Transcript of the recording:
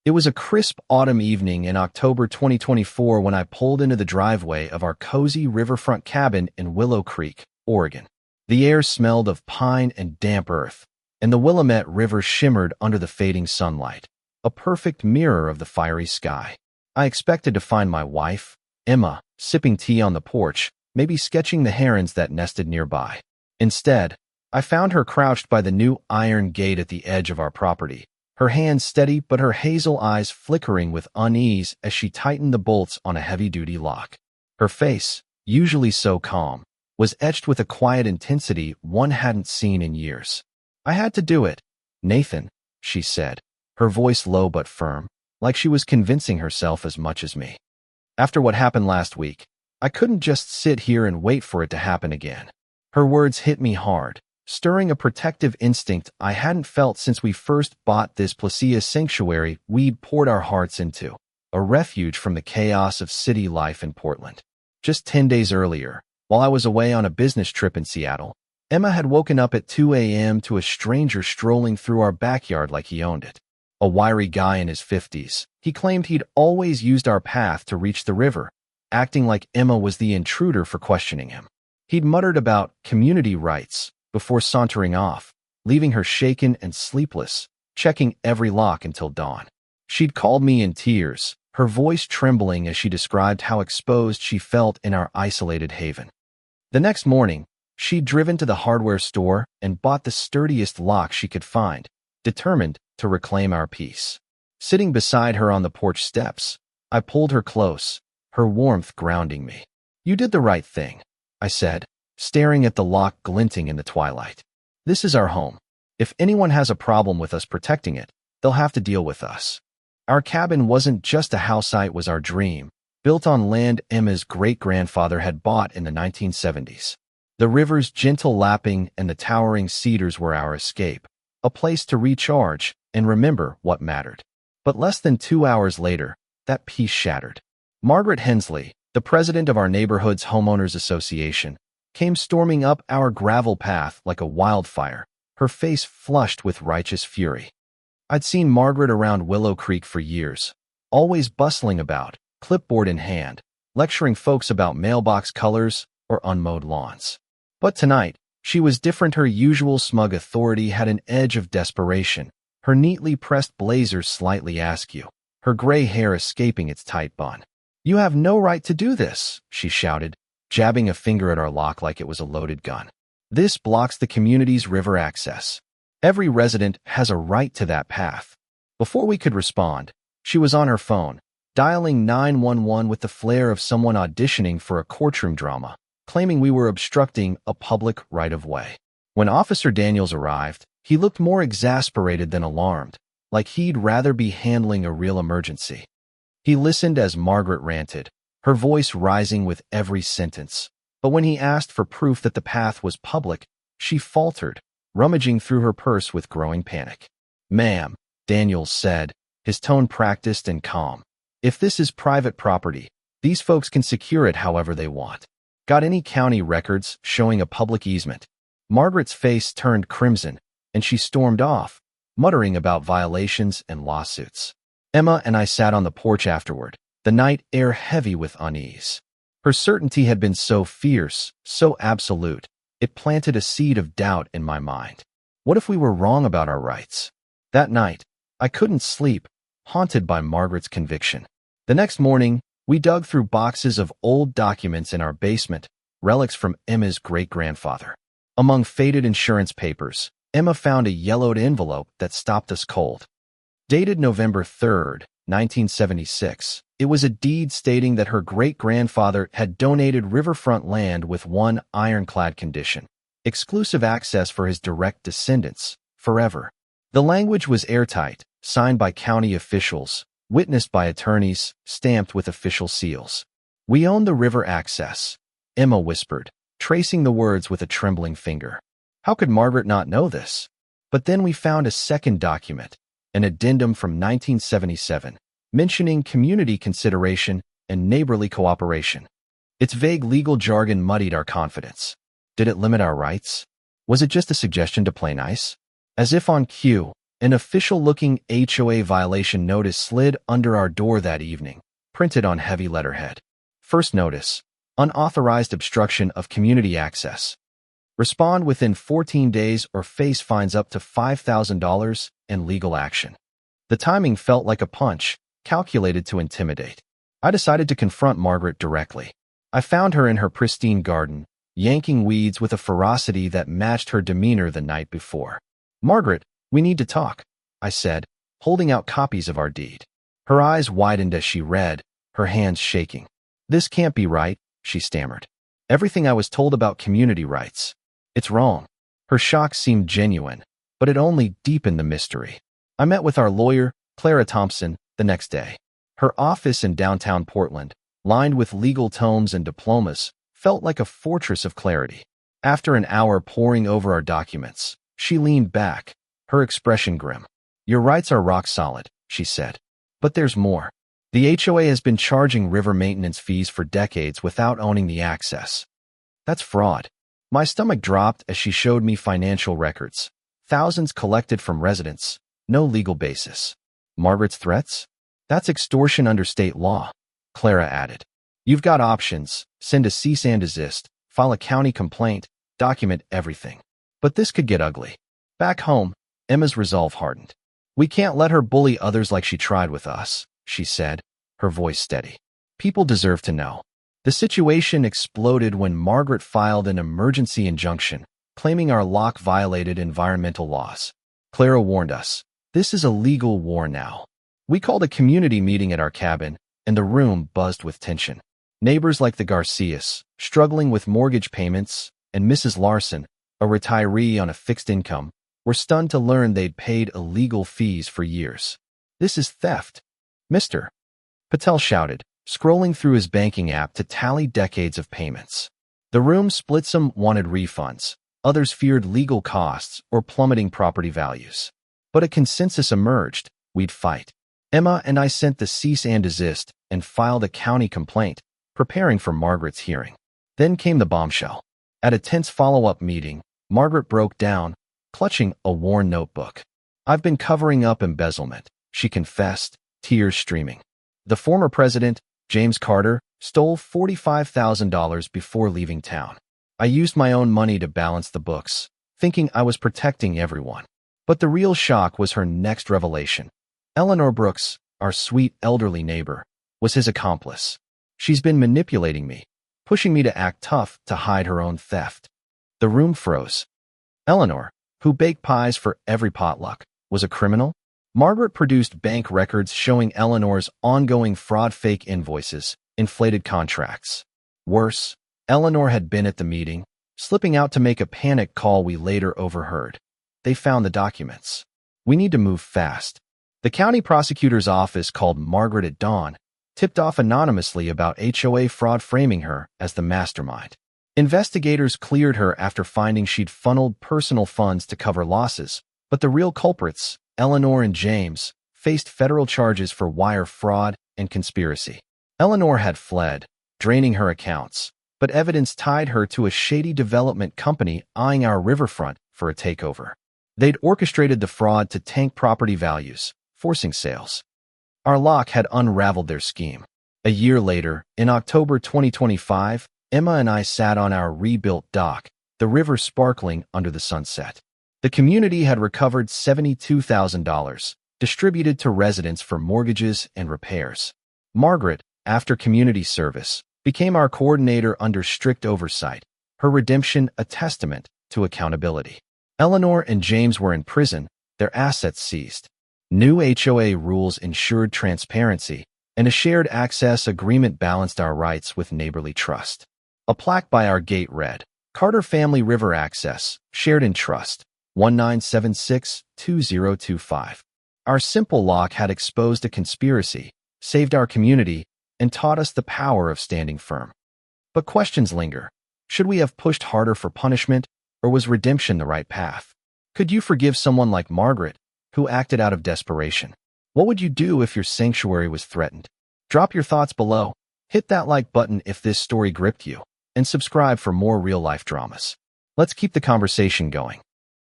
It was a crisp autumn evening in October 2024 when I pulled into the driveway of our cozy riverfront cabin in Willow Creek, Oregon. The air smelled of pine and damp earth, and the Willamette River shimmered under the fading sunlight, a perfect mirror of the fiery sky. I expected to find my wife, Emma, sipping tea on the porch, maybe sketching the herons that nested nearby. Instead, I found her crouched by the new iron gate at the edge of our property, her hands steady but her hazel eyes flickering with unease as she tightened the bolts on a heavy-duty lock. Her face, usually so calm, was etched with a quiet intensity one hadn't seen in years. "I had to do it, Nathan," she said, her voice low but firm, like she was convincing herself as much as me. "After what happened last week, I couldn't just sit here and wait for it to happen again." Her words hit me hard, stirring a protective instinct I hadn't felt since we first bought this Placia sanctuary we'd poured our hearts into, a refuge from the chaos of city life in Portland. Just 10 days earlier, while I was away on a business trip in Seattle, Emma had woken up at 2 a.m. to a stranger strolling through our backyard like he owned it. A wiry guy in his 50s, he claimed he'd always used our path to reach the river, acting like Emma was the intruder for questioning him. He'd muttered about community rights before sauntering off, leaving her shaken and sleepless, checking every lock until dawn. She'd called me in tears, her voice trembling as she described how exposed she felt in our isolated haven. The next morning, she'd driven to the hardware store and bought the sturdiest lock she could find, determined to reclaim our peace. Sitting beside her on the porch steps, I pulled her close, her warmth grounding me. "You did the right thing," I said, staring at the lock glinting in the twilight. "This is our home. If anyone has a problem with us protecting it, they'll have to deal with us." Our cabin wasn't just a house site, it was our dream, built on land Emma's great-grandfather had bought in the 1970s. The river's gentle lapping and the towering cedars were our escape, a place to recharge and remember what mattered. But less than 2 hours later, that peace shattered. Margaret Hensley, the president of our neighborhood's homeowners association, came storming up our gravel path like a wildfire, her face flushed with righteous fury. I'd seen Margaret around Willow Creek for years, always bustling about, clipboard in hand, lecturing folks about mailbox colors or unmowed lawns. But tonight, she was different. Her usual smug authority had an edge of desperation, her neatly pressed blazer slightly askew, her gray hair escaping its tight bun. "You have no right to do this," she shouted, jabbing a finger at our lock like it was a loaded gun. "This blocks the community's river access. Every resident has a right to that path." Before we could respond, she was on her phone, dialing 911 with the flair of someone auditioning for a courtroom drama, claiming we were obstructing a public right-of-way. When Officer Daniels arrived, he looked more exasperated than alarmed, like he'd rather be handling a real emergency. He listened as Margaret ranted, her voice rising with every sentence. But when he asked for proof that the path was public, she faltered, rummaging through her purse with growing panic. "Ma'am," Daniels said, his tone practiced and calm, "if this is private property, these folks can secure it however they want. Got any county records showing a public easement?" Margaret's face turned crimson, and she stormed off, muttering about violations and lawsuits. Emma and I sat on the porch afterward, the night air heavy with unease. Her certainty had been so fierce, so absolute, it planted a seed of doubt in my mind. What if we were wrong about our rights? That night, I couldn't sleep, haunted by Margaret's conviction. The next morning, we dug through boxes of old documents in our basement, relics from Emma's great-grandfather. Among faded insurance papers, Emma found a yellowed envelope that stopped us cold. Dated November 3rd, 1976, it was a deed stating that her great-grandfather had donated riverfront land with one ironclad condition: exclusive access for his direct descendants, forever. The language was airtight, signed by county officials, witnessed by attorneys, stamped with official seals. "We own the river access," Emma whispered, tracing the words with a trembling finger. How could Margaret not know this? But then we found a second document, an addendum from 1977, mentioning community consideration and neighborly cooperation. Its vague legal jargon muddied our confidence. Did it limit our rights? Was it just a suggestion to play nice? As if on cue, An official-looking HOA violation notice slid under our door that evening, printed on heavy letterhead. First notice: unauthorized obstruction of community access. Respond within 14 days or face fines up to $5,000 and legal action. The timing felt like a punch, calculated to intimidate. I decided to confront Margaret directly. I found her in her pristine garden, yanking weeds with a ferocity that matched her demeanor the night before. "Margaret, we need to talk," I said, holding out copies of our deed. Her eyes widened as she read, her hands shaking. "This can't be right," she stammered. "Everything I was told about community rights. It's wrong." Her shock seemed genuine, but it only deepened the mystery. I met with our lawyer, Clara Thompson, the next day. Her office in downtown Portland, lined with legal tomes and diplomas, felt like a fortress of clarity. After an hour poring over our documents, she leaned back, her expression grim. "Your rights are rock solid," she said. "But there's more. The HOA has been charging river maintenance fees for decades without owning the access. That's fraud." My stomach dropped as she showed me financial records. Thousands collected from residents, no legal basis. "Margaret's threats? That's extortion under state law," Clara added. "You've got options: send a cease and desist, file a county complaint, document everything." But this could get ugly. Back home, Emma's resolve hardened. "We can't let her bully others like she tried with us," she said, her voice steady. "People deserve to know." The situation exploded when Margaret filed an emergency injunction, claiming our lock violated environmental laws. Clara warned us, "This is a legal war now." We called a community meeting at our cabin, and the room buzzed with tension. Neighbors like the Garcias, struggling with mortgage payments, and Mrs. Larson, a retiree on a fixed income, were stunned to learn they'd paid illegal fees for years. "This is theft, Mr. Patel shouted, scrolling through his banking app to tally decades of payments. The room split. Some wanted refunds, others feared legal costs or plummeting property values. But a consensus emerged: we'd fight. Emma and I sent the cease and desist and filed a county complaint, preparing for Margaret's hearing. Then came the bombshell. At a tense follow-up meeting, Margaret broke down, clutching a worn notebook. "I've been covering up embezzlement," she confessed, tears streaming. "The former president, James Carter, stole $45,000 before leaving town. I used my own money to balance the books, thinking I was protecting everyone." But the real shock was her next revelation. Eleanor Brooks, our sweet elderly neighbor, was his accomplice. "She's been manipulating me, pushing me to act tough to hide her own theft." The room froze. Eleanor, who baked pies for every potluck, was a criminal? Margaret produced bank records showing Eleanor's ongoing fraud, fake invoices, inflated contracts. Worse, Eleanor had been at the meeting, slipping out to make a panic call we later overheard. They found the documents. "We need to move fast." The county prosecutor's office called Margaret at dawn, tipped off anonymously about HOA fraud, framing her as the mastermind. Investigators cleared her after finding she'd funneled personal funds to cover losses, but the real culprits, Eleanor and James, faced federal charges for wire fraud and conspiracy. Eleanor had fled, draining her accounts, but evidence tied her to a shady development company eyeing our riverfront for a takeover. They'd orchestrated the fraud to tank property values, forcing sales. Our lock had unraveled their scheme. A year later, in October 2025, Emma and I sat on our rebuilt dock, the river sparkling under the sunset. The community had recovered $72,000, distributed to residents for mortgages and repairs. Margaret, after community service, became our coordinator under strict oversight, her redemption a testament to accountability. Eleanor and James were in prison, their assets seized. New HOA rules ensured transparency, and a shared access agreement balanced our rights with neighborly trust. A plaque by our gate read, "Carter Family River Access, Shared in Trust, 1976-2025. Our simple lock had exposed a conspiracy, saved our community, and taught us the power of standing firm. But questions linger. Should we have pushed harder for punishment, or was redemption the right path? Could you forgive someone like Margaret, who acted out of desperation? What would you do if your sanctuary was threatened? Drop your thoughts below, hit that like button if this story gripped you, and subscribe for more real-life dramas. Let's keep the conversation going.